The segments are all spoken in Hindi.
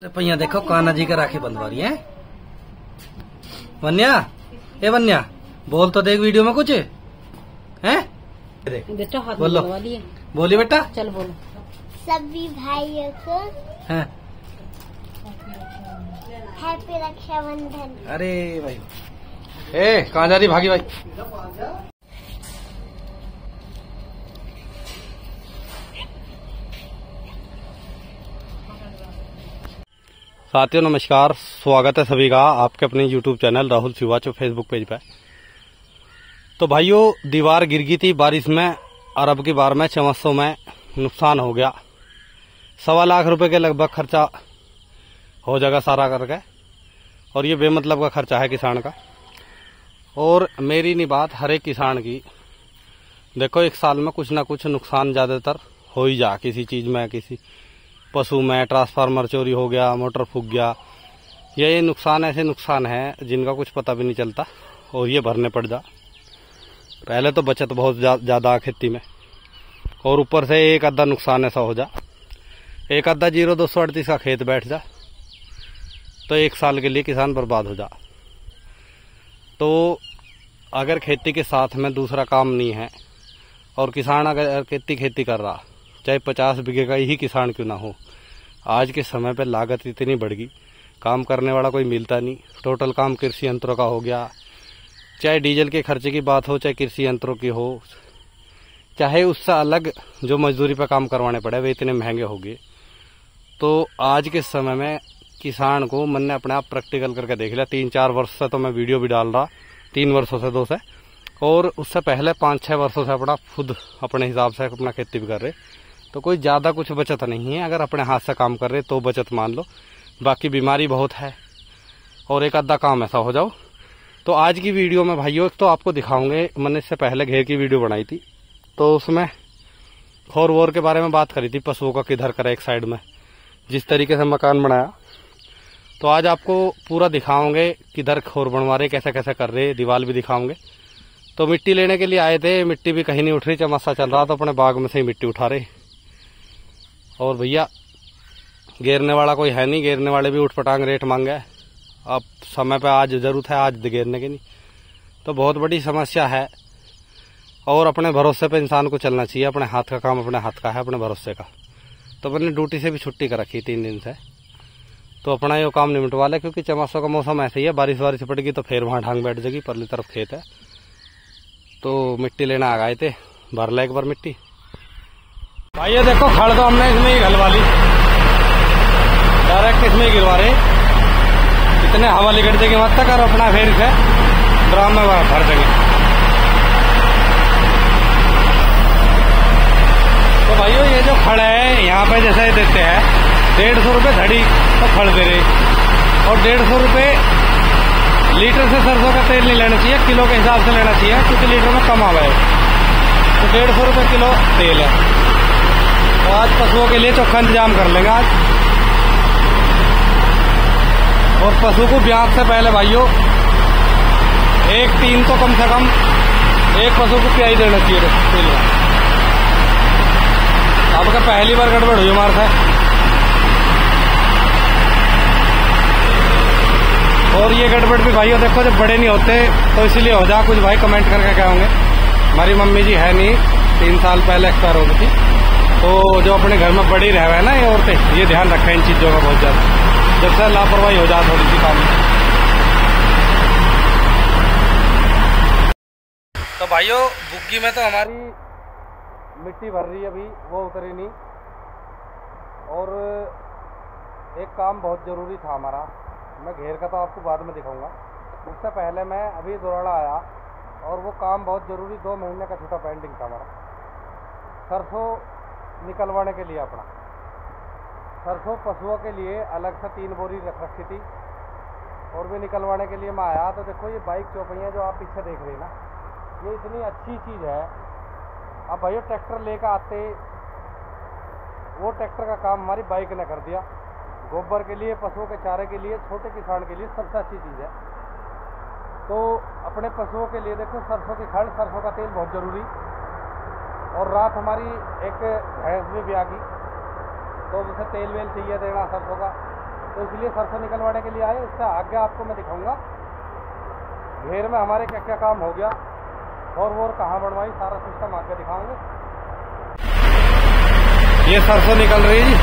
भैया देखो कान्हा जी का राखी बंधवा रही है। वन्या, ए वन्या, बोल तो देख वीडियो में कुछ है। बेटा हाथ बोलो, बोली बेटा, चल बोलो। सभी भाइयों को हाँ। हैप्पी रक्षाबंधन। अरे भाई, ए कहाँ जा रही भागी भाई। साथियों नमस्कार, स्वागत है सभी का आपके अपने YouTube चैनल राहुल शिवाचो फेसबुक पेज पे। तो भाइयों, दीवार गिर गई थी बारिश में और अब की बार में चमत्सों में नुकसान हो गया। 1.25 लाख रुपए के लगभग खर्चा हो जाएगा सारा करके, और ये बेमतलब का खर्चा है किसान का। और मेरी नहीं बात, हर एक किसान की। देखो, एक साल में कुछ ना कुछ नुकसान ज्यादातर हो ही जा, किसी चीज में, किसी पशु में, ट्रांसफार्मर चोरी हो गया, मोटर फूक गया। ये नुकसान ऐसे नुकसान है जिनका कुछ पता भी नहीं चलता और ये भरने पड़ जा। पहले तो बचत बहुत ज्यादा खेती में, और ऊपर से एक आधा नुकसान ऐसा हो जा, एक आधा 0-238 का खेत बैठ जा, तो एक साल के लिए किसान बर्बाद हो जा। तो अगर खेती के साथ में दूसरा काम नहीं है और किसान अगर खेती कर रहा, चाहे 50 बीघे का ही किसान क्यों ना हो, आज के समय पे लागत इतनी बढ़ गई, काम करने वाला कोई मिलता नहीं। टोटल काम कृषि यंत्रों का हो गया, चाहे डीजल के खर्चे की बात हो, चाहे कृषि यंत्रों की हो, चाहे उससे अलग जो मजदूरी पे काम करवाने पड़े, वे इतने महंगे हो गए। तो आज के समय में किसान को, मैंने अपने आप प्रैक्टिकल करके देख लिया। 3-4 वर्ष से तो मैं वीडियो भी डाल रहा, 3 वर्षों से 2 से, और उससे पहले 5-6 वर्षों से अपना खुद अपने हिसाब से अपना खेती भी कर रहे। तो कोई ज्यादा कुछ बचत नहीं है, अगर अपने हाथ से काम कर रहे तो बचत मान लो, बाकी बीमारी बहुत है और एक आधा काम ऐसा हो जाओ। तो आज की वीडियो में भाइयों, एक तो आपको दिखाऊंगे, मैंने इससे पहले घेर की वीडियो बनाई थी तो उसमें खोर वोर के बारे में बात करी थी, पशुओं का किधर करे, एक साइड में जिस तरीके से मकान बनाया। तो आज आपको पूरा दिखाओगे किधर खोर बनवा रहे, कैसे कैसे कर रहे, दीवार भी दिखाओगे। तो मिट्टी लेने के लिए आए थे, मिट्टी भी कहीं नहीं उठ रही, चमत्सा चल रहा, तो अपने बाग में से ही मिट्टी उठा रहे। और भैया घेरने वाला कोई है नहीं, घेरने वाले भी उठपटांग रेट मांगे। अब समय पे आज जरूरत है, आज घेरने की नहीं, तो बहुत बड़ी समस्या है। और अपने भरोसे पे इंसान को चलना चाहिए, अपने हाथ का काम अपने हाथ का है, अपने भरोसे का। तो मैंने ड्यूटी से भी छुट्टी कर रखी 3 दिन से, तो अपना ये काम निपटवा ले, क्योंकि चमासों का मौसम ऐसे ही है, बारिश वारिश पड़ेगी तो फिर वहां ढांग बैठ जाएगी, परली तरफ खेत है। तो मिट्टी लेना आ गए थे, भर ला एक बार मिट्टी। भाई ये देखो, खड़ तो हमने इसमें ही घलवा ली, डायरेक्ट इसमें ही गिरवा रहे, इतने हवा लिकट देंगे मत तक, और अपना फिर से ड्राम में भर देंगे। तो भाइयों, ये जो खड़ है यहाँ पे जैसे देते हैं 150 रुपये धड़ी, तो खड़ दे रहे, और 150 रुपये लीटर से सरसों का तेल नहीं लेना चाहिए, किलो के हिसाब से लेना चाहिए, क्योंकि लीटर में कम आवा है। तो 150 रुपये किलो तेल है। तो आज पशुओं के लिए चोखा इंतजाम कर लेंगे आज। और पशु को ब्याज से पहले भाइयों 1-3 तो कम से कम एक पशु को प्याई देना चाहिए तेल में। आपका पहली बार गड़बड़ हुई हमारे से। और ये गड़बड़ भी भाइयों देखो, जब बड़े नहीं होते तो इसीलिए हो जा, कुछ भाई कमेंट करके कहोगे। हमारी मम्मी जी है नहीं, 3 साल पहले एक्सपायर हो गई थी। तो जो अपने घर में बड़ी रह है ना ये औरतें, ये ध्यान रखें इन चीजों का बहुत ज्यादा, जब से लापरवाही हो जाए थोड़ी सी काम में। तो भाइयों, बुग्गी में तो हमारी मिट्टी भर रही है, अभी वो उतरी नहीं। और एक काम बहुत जरूरी था हमारा, मैं घेर का तो आपको बाद में दिखाऊंगा, उससे पहले मैं अभी दोराड़ा आया, और वो काम बहुत जरूरी 2 महीने का छोटा पेंडिंग था हमारा, सरसों निकलवाने के लिए। अपना सरसों पशुओं के लिए अलग से 3 बोरी रख रखी थी, और भी निकलवाने के लिए मैं आया। तो देखो, ये बाइक चौपहिया जो आप पीछे देख रहे हैं ना, ये इतनी अच्छी चीज़ है। अब भाइयों ट्रैक्टर लेकर आते, वो ट्रैक्टर का काम हमारी बाइक ने कर दिया। गोबर के लिए, पशुओं के चारे के लिए, छोटे किसान के लिए सबसे अच्छी चीज़ है। तो अपने पशुओं के लिए देखो, सरसों की खड़, सरसों का तेल बहुत ज़रूरी। और रात हमारी एक भैंस भी आ गई, तो उसे तेल वेल चाहिए देना सरसों का। तो इसलिए सरसों निकलवाने के लिए आए। उससे आगे आपको मैं दिखाऊंगा घेर में हमारे क्या क्या काम हो गया और कहाँ बनवाई, सारा सिस्टम आगे दिखाऊंगे। ये सरसों निकल रही है जी।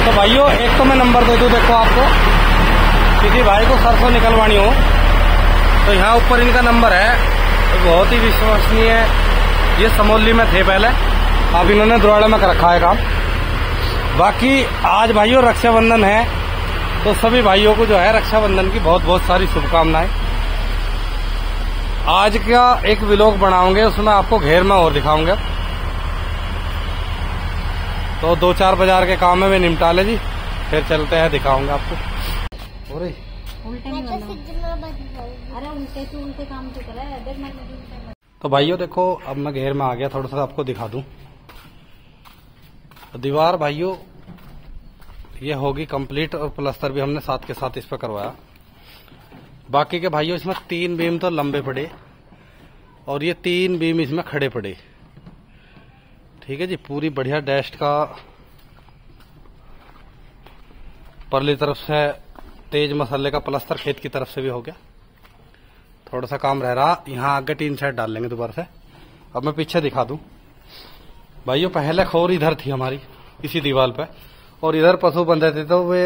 तो भाइयों एक तो मैं नंबर दे दूं, देखो आपको किसी भाई को सरसों निकलवानी हो तो यहाँ ऊपर इनका नंबर है, बहुत ही विश्वसनीय है। ये समोली में थे पहले, अब इन्होंने द्रोड़ा में कर रखा है काम। बाकी आज भाइयों रक्षाबंधन है, तो सभी भाइयों को जो है रक्षाबंधन की बहुत बहुत सारी शुभकामनाएं। आज का एक व्लॉग बनाऊंगे, उसमें आपको घेर में और दिखाऊंगे। तो 2-4 बाजार के काम में भी निपटा ले जी, फिर चलते हैं, दिखाऊंगा आपको। उल्टे नहीं मैं तो बनना। सिद्धमा बदलाऊंगी। अरे उल्टे से उल्टे काम तो करा है, देख मैंने। तो भाइयों देखो अब मैं घेर में आ गया, थोड़ा सा आपको दिखा दूं। तो दीवार भाइयों ये होगी कंप्लीट और प्लास्टर भी हमने साथ के साथ इस पर करवाया। बाकी के भाइयों इसमें 3 बीम तो लंबे पड़े और ये 3 बीम इसमें खड़े पड़े। ठीक है जी, पूरी बढ़िया डैश का परली तरफ से तेज मसाले का प्लास्टर खेत की तरफ से भी हो गया। थोड़ा सा काम रह रहा, यहाँ आगे टीन सेट डाल लेंगे दोबारा से। अब मैं पीछे दिखा दूं भाइयों, पहले खोर इधर थी हमारी इसी दीवार पे, और इधर पशु बंधे थे। तो वे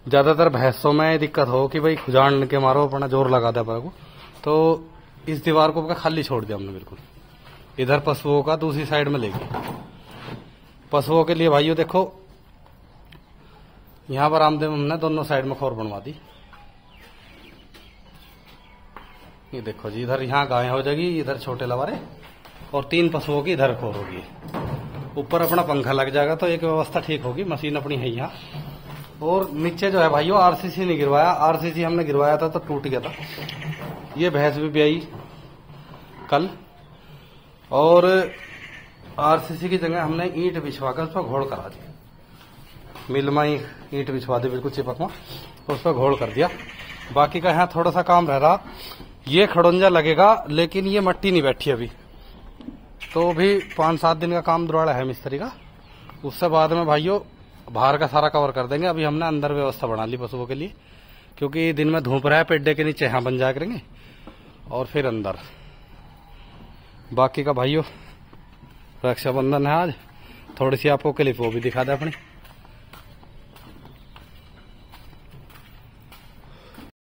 ज्यादातर भैंसों में दिक्कत हो कि भाई खुजान के मारो अपना जोर लगा दे अपने को, तो इस दीवार को खाली छोड़ दिया हमने बिल्कुल। इधर पशुओं का दूसरी साइड में लेके, पशुओं के लिए भाइयों देखो यहाँ पर आमदे हमने दोनों साइड में खोर बनवा दी। ये देखो जी, इधर यहाँ गाय हो जाएगी, इधर छोटे लवारे, और 3 पशुओं की इधर खोर होगी। ऊपर अपना पंखा लग जाएगा, तो एक व्यवस्था ठीक होगी। मशीन अपनी है यहाँ। और नीचे जो है भाइयों आरसीसी नहीं गिरवाया, आरसीसी हमने गिरवाया था तो टूट गया था। ये भैंस भी ब्याई कल, और आरसीसी की जगह हमने ईंट बिछवाकर उस पर घोड़ करा दी। मिल में ईंट बिछवा दी बिल्कुल चिपक में, उस पर घोड़ कर दिया। बाकी का यहाँ थोड़ा सा काम रह रहा, ये खड़ोंजा लगेगा, लेकिन ये मट्टी नहीं बैठी अभी, तो भी 5-7 दिन का काम द्रोड़ा है मिस्त्री का। उससे बाद में भाइयों बाहर का सारा कवर कर देंगे। अभी हमने अंदर व्यवस्था बना ली पशुओं के लिए, क्योंकि दिन में धूप रहा है, पेड्डे के नीचे यहाँ बन जाया करेंगे और फिर अंदर। बाकी का भाइयों रक्षाबंधन है आज, थोड़ी सी आपको क्लिप वो भी दिखा दे अपनी।